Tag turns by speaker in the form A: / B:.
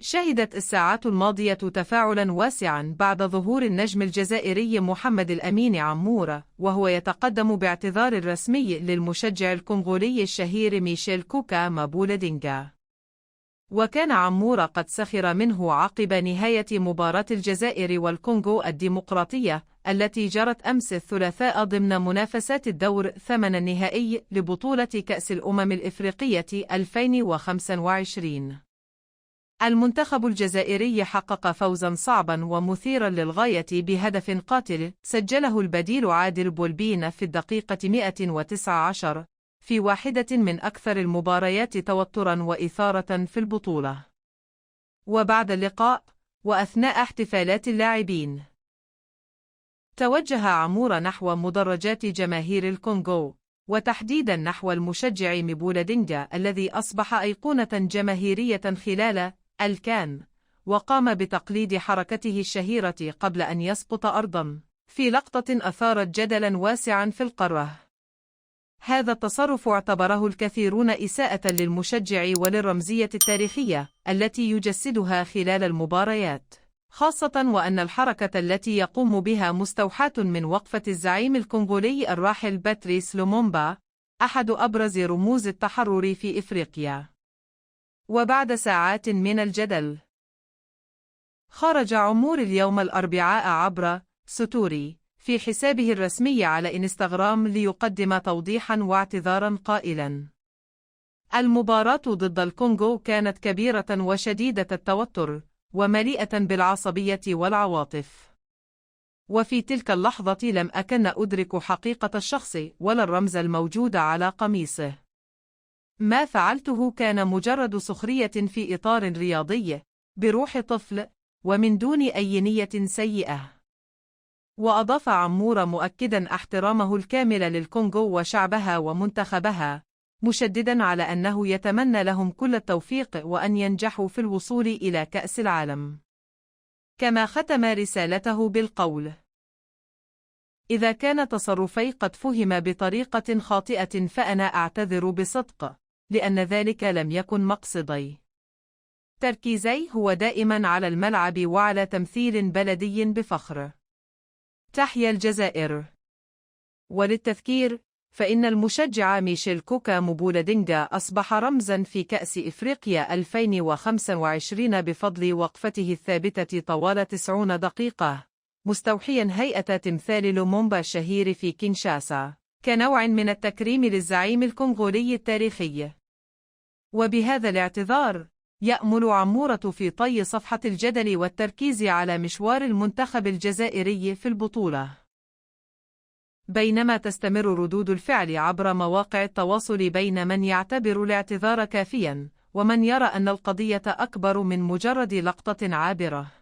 A: شهدت الساعات الماضية تفاعلاً واسعاً بعد ظهور النجم الجزائري محمد الأمين عمورة، وهو يتقدم باعتذار رسمي للمشجع الكونغولي الشهير ميشيل كوكا مابولا دينغا. وكان عمورة قد سخر منه عقب نهاية مباراة الجزائر والكونغو الديمقراطية التي جرت أمس الثلاثاء ضمن منافسات الدور 8 النهائي لبطولة كأس الأمم الإفريقية 2025. المنتخب الجزائري حقق فوزاً صعباً ومثيراً للغاية بهدف قاتل سجله البديل عادل بولبين في الدقيقة 119 في واحدة من أكثر المباريات توتراً وإثارة في البطولة. وبعد اللقاء وأثناء احتفالات اللاعبين، توجه عمورة نحو مدرجات جماهير الكونغو، وتحديداً نحو المشجع مابولا دينغا الذي أصبح أيقونة جماهيرية خلال الكان، وقام بتقليد حركته الشهيرة قبل أن يسقط أرضاً في لقطة أثارت جدلاً واسعاً في القارة. هذا التصرف اعتبره الكثيرون إساءة للمشجع وللرمزية التاريخية التي يجسدها خلال المباريات، خاصة وأن الحركة التي يقوم بها مستوحاة من وقفة الزعيم الكونغولي الراحل باتريس لومومبا، أحد أبرز رموز التحرر في إفريقيا. وبعد ساعات من الجدل، خرج عمور اليوم الأربعاء عبر ستوري في حسابه الرسمي على إنستغرام ليقدم توضيحاً واعتذاراً قائلاً: المباراة ضد الكونغو كانت كبيرة وشديدة التوتر ومليئة بالعصبية والعواطف، وفي تلك اللحظة لم أكن أدرك حقيقة الشخص ولا الرمز الموجود على قميصه. ما فعلته كان مجرد سخرية في إطار رياضي بروح طفل ومن دون أي نية سيئة. وأضاف عمورة مؤكداً احترامه الكامل للكونغو وشعبها ومنتخبها، مشدداً على أنه يتمنى لهم كل التوفيق وأن ينجحوا في الوصول إلى كأس العالم. كما ختم رسالته بالقول: إذا كان تصرفي قد فهم بطريقة خاطئة فأنا أعتذر بصدق، لأن ذلك لم يكن مقصدي. تركيزي هو دائماً على الملعب وعلى تمثيل بلدي بفخر. تحيا الجزائر. وللتذكير، فإن المشجع ميشيل كوكا مابولا دينغا أصبح رمزاً في كأس إفريقيا 2025 بفضل وقفته الثابتة طوال 90 دقيقة، مستوحياً هيئة تمثال لومومبا الشهير في كينشاسا كنوع من التكريم للزعيم الكونغولي التاريخي. وبهذا الاعتذار، يأمل عمورة في طي صفحة الجدل والتركيز على مشوار المنتخب الجزائري في البطولة. بينما تستمر ردود الفعل عبر مواقع التواصل بين من يعتبر الاعتذار كافياً ومن يرى أن القضية أكبر من مجرد لقطة عابرة.